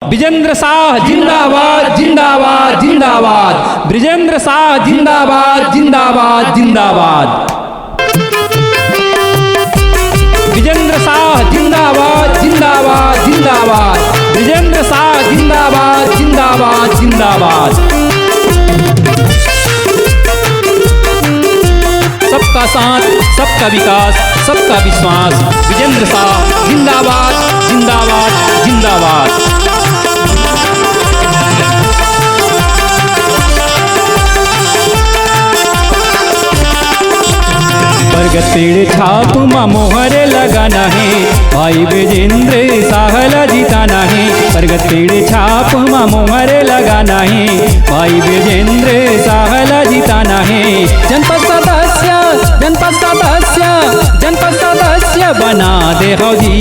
ब्रिजेंद्र शाह जिंदाबाद जिंदाबाद जिंदाबाद। ब्रिजेंद्र शाह जिंदाबाद जिंदाबाद जिंदाबाद। ब्रिजेंद्र शाह जिंदाबाद जिंदाबाद जिंदाबाद। ब्रिजेंद्र शाह जिंदाबाद जिंदाबाद जिंदाबाद। सबका साथ सबका विकास सबका विश्वास। ब्रिजेंद्र शाह जिंदाबाद जिंदाबाद जिंदाबाद। बरगद पेड़ छाप मोहरे लगाना है, भाई ब्रिजेंद्र शाह जिताना है। बरगद पेड़ छाप मोहरे लगाना है, भाई ब्रिजेंद्र शाह जिताना है। जनपद सदस्य जनपद सदस्य जनपद सदस्य बना दे हो जी।